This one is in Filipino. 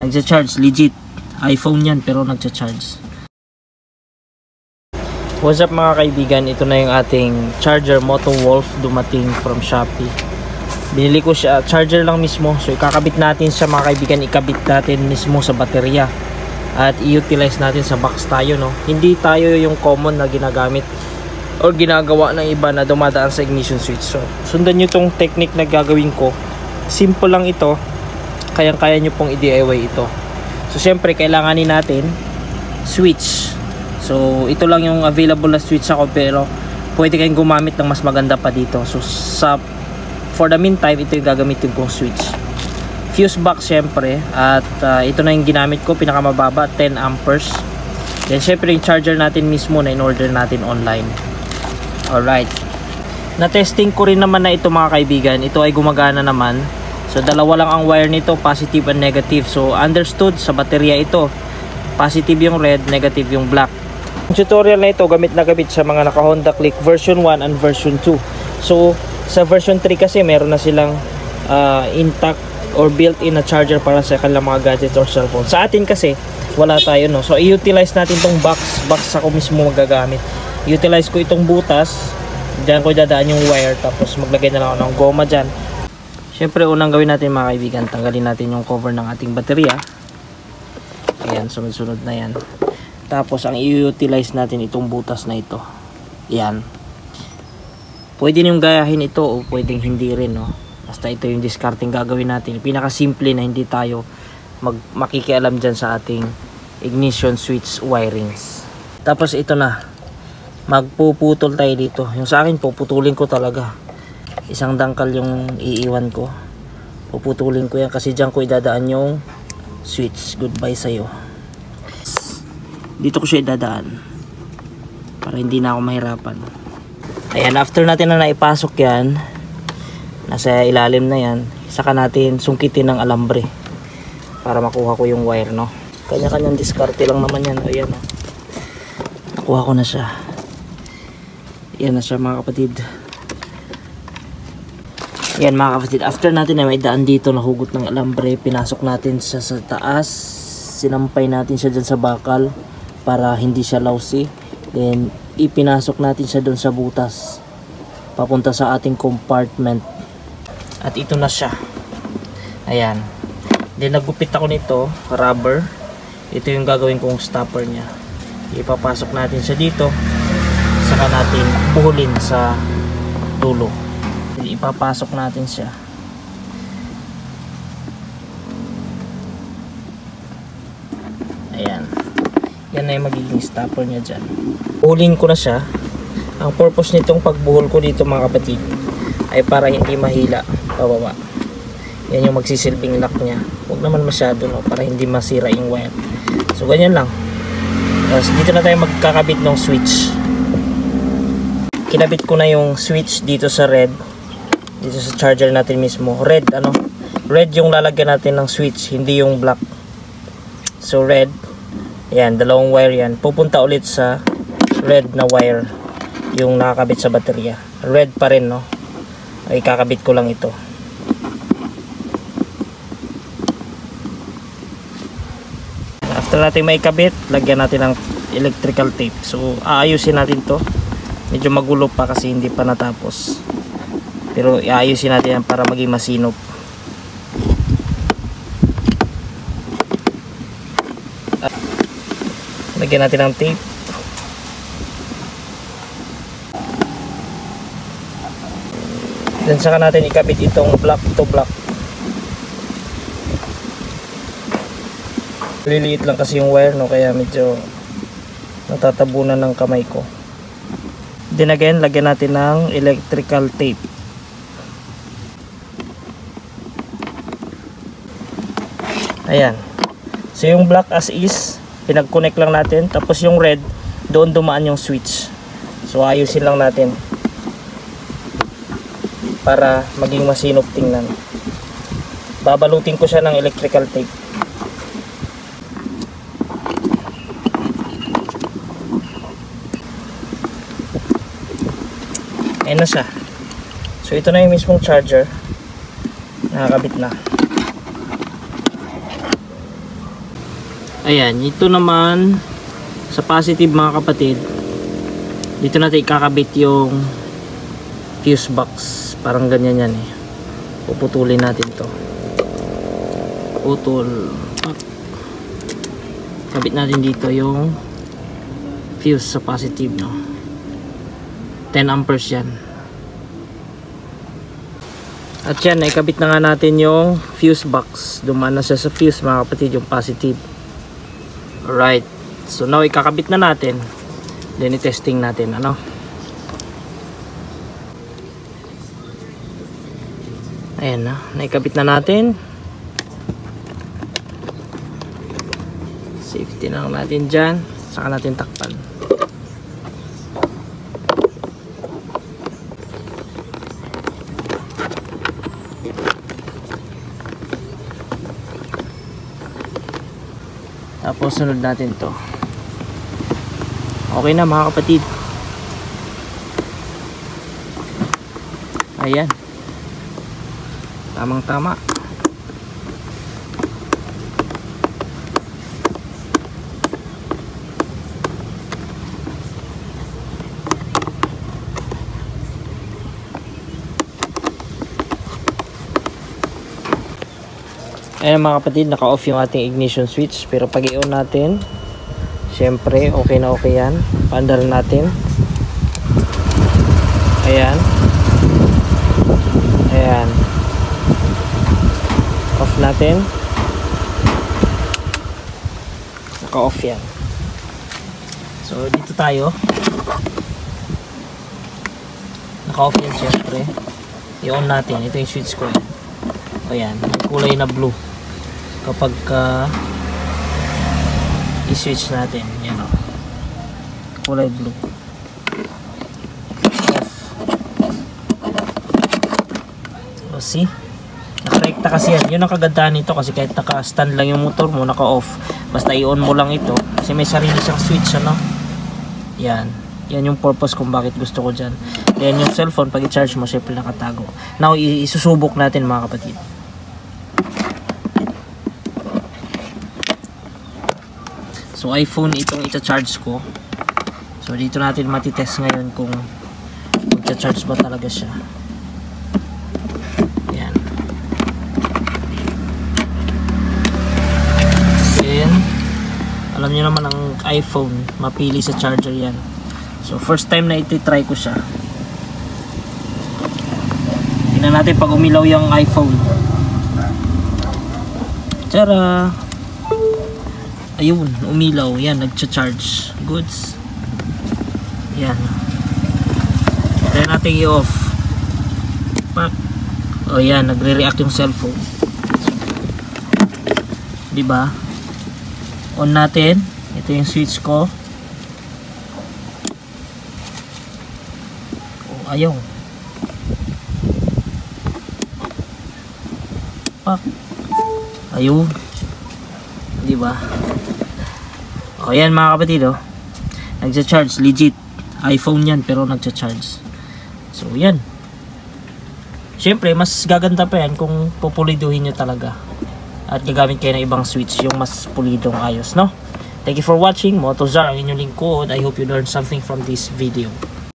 Nagcha-charge, legit. iPhone yan pero nagcha-charge. What's up mga kaibigan, ito na yung ating charger Moto Wolf dumating from Shopee. Binili ko siya, charger lang mismo. So ikakabit natin siya mga kaibigan, ikabit natin mismo sa baterya. At i-utilize natin sa box tayo, no. Hindi tayo yung common na ginagamit or ginagawa ng iba na dumadaan sa ignition switch. So sundan nyo tong technique na gagawin ko. Simple lang ito. Kayang-kaya nyo pong i-DIY ito. So syempre kailanganin natin switch. So ito lang yung available na switch ako, pero pwede kayong gumamit ng mas maganda pa dito. So for the meantime, ito yung gagamitin kong switch. Fuse box syempre, at ito na yung ginamit ko, pinakamababa 10 amperes. Then syempre yung charger natin mismo na in-order natin online. Alright, na-testing ko rin naman na ito mga kaibigan. Ito ay gumagana naman. So dalawa lang ang wire nito, positive and negative. So understood, sa baterya ito, positive yung red, negative yung black. Yung tutorial na ito gamit na gamit sa mga naka Honda Click version 1 and version 2. So sa version 3 kasi meron na silang intact or built-in na charger para sa kanilang mga gadgets or cellphone. Sa atin kasi wala tayo, no. So i-utilize natin tong box ako mismo magagamit. I-utilize ko itong butas, diyan ko dadaan yung wire, tapos maglagay na lang ako ng goma dyan. Syempre unang gawin natin mga kaibigan, tanggalin natin yung cover ng ating baterya. Ayan, sunod-sunod na yan. Tapos ang i-utilize natin itong butas na ito. Yan. Pwede niyong gayahin ito o pwedeng hindi rin, no. Basta ito yung discarding gagawin natin. Pinaka-simple na hindi tayo makikialam dyan sa ating ignition switch wirings. Tapos ito na. Magpuputol tayo dito. Yung sa akin puputulin ko talaga. Isang dangkal yung iiwan ko. Puputulin ko yan kasi dyan ko idadaan yung switch. Goodbye sa'yo. Dito ko siya idadaan para hindi na ako mahirapan. Ayan, after natin na naipasok yan, nasa ilalim na yan, saka natin sungkitin ng alambre para makuha ko yung wire, no. Kanya-kanyang diskarte lang naman yan. Ayan, no. Nakuha ko na siya. Ayan na siya mga kapatid. Ayan mga kapatid, after natin na may daan dito na hugot ng alambre, pinasok natin siya sa taas, sinampay natin siya dyan sa bakal para hindi siya lousy. Then ipinasok natin siya doon sa butas papunta sa ating compartment. At ito na siya. Ayan. Then nagupit ako nito, rubber. Ito yung gagawin kong stopper niya. Ipapasok natin siya dito, saka natin buhulin sa dulo. Ipapasok natin siya. Ayan. Yan na yung magiging stopper niya dyan. Buhulin ko na siya. Ang purpose nitong pagbuhol ko dito mga kapatid ay para hindi mahila pababa. Yan yung magsisilbing lock niya. Huwag naman masyado, no, para hindi masira yung wire. So ganyan lang. Tapos dito na tayo magkakabit ng switch. Kinabit ko na yung switch dito sa red. Dito sa charger natin mismo. Red, ano? Red yung lalagyan natin ng switch, hindi yung black. So red. Ayan, dalawang wire yan. Pupunta ulit sa red na wire yung nakakabit sa baterya. Red pa rin, no? Ay, kakabit ko lang ito. After natin may kabit, lagyan natin ng electrical tape. So, aayusin natin to. Medyo magulo pa kasi hindi pa natapos. Pero, aayusin natin yan para maging masinop. Lagyan natin ng tape. Then saka natin ikabit itong block to block. Liliit lang kasi yung wire, no, kaya medyo natatabunan ng kamay ko. Then again, lagyan natin ng electrical tape. Ayan. So yung black as is, pinag-connect lang natin. Tapos yung red, doon dumaan yung switch. So ayusin lang natin para maging masinop tingnan. Babalutin ko siya ng electrical tape. Ayan na siya. So ito na yung mismong charger. Nakakabit na. Ayan, ito naman sa positive mga kapatid, dito natin ikakabit yung fuse box. Parang ganyan yan eh. Puputulin natin to. Putol. Kabit natin dito yung fuse sa positive, no? 10 amperes yan. At yan, naikabit na nga natin yung fuse box. Dumaan na siya sa fuse mga kapatid, yung positive. Alright. So now ikakabit na natin. Then i-testing natin, ano? Ayan na, naikabit na natin. Safety na lang natin dyan. Saka natin takpan. Tapos sunod natin to. Okay na mga kapatid. Ayan. Tamang tama. Ayan mga kapatid, naka-off yung ating ignition switch. Pero pag i-on natin, syempre okay na okay yan. Paandar natin. Ayan. Ayan. Off natin. Naka-off yan. So dito tayo. Naka-off yan syempre. I-on natin. Ito yung switch ko. Ayan. May kulay na blue. Kapag i-switch natin, yan o, kulay blue. Off. O see, nakarekta kasi yan. Yun ang kagandahan nito kasi kahit naka-stand lang yung motor mo, naka-off, basta i-on mo lang ito kasi may sarili siyang switch, ano. Yan yung purpose kung bakit gusto ko dyan. Then yung cellphone, pag i-charge mo, syempre nakatago. Now isusubok natin mga kapatid. So iPhone itong ita-charge ko. So dito natin matitest ngayon kung ita-charge ba talaga siya. Yan. Then alam niyo naman ang iPhone, mapili sa charger yan. So first time na iti-try ko siya. Tingnan natin pag umilaw yung iPhone. Tara! Ayun, umilaw. Yan, nagcha-charge. Goods. Yan. Try natin i-off. O yan, nagre-react yung cellphone. Diba? On natin. Ito yung switch ko. O, ayaw. Ayun. Diba? O yan mga kapatid, oh. Nagcha-charge, legit. iPhone yan pero nagcha-charge. So yan. Syempre mas gaganda pa yan kung pupuliduhin nyo talaga. At gagamit kayo ng ibang switch, yung mas pulidong ayos, no? Thank you for watching. Motozar ang inyong lingkod. I hope you learned something from this video.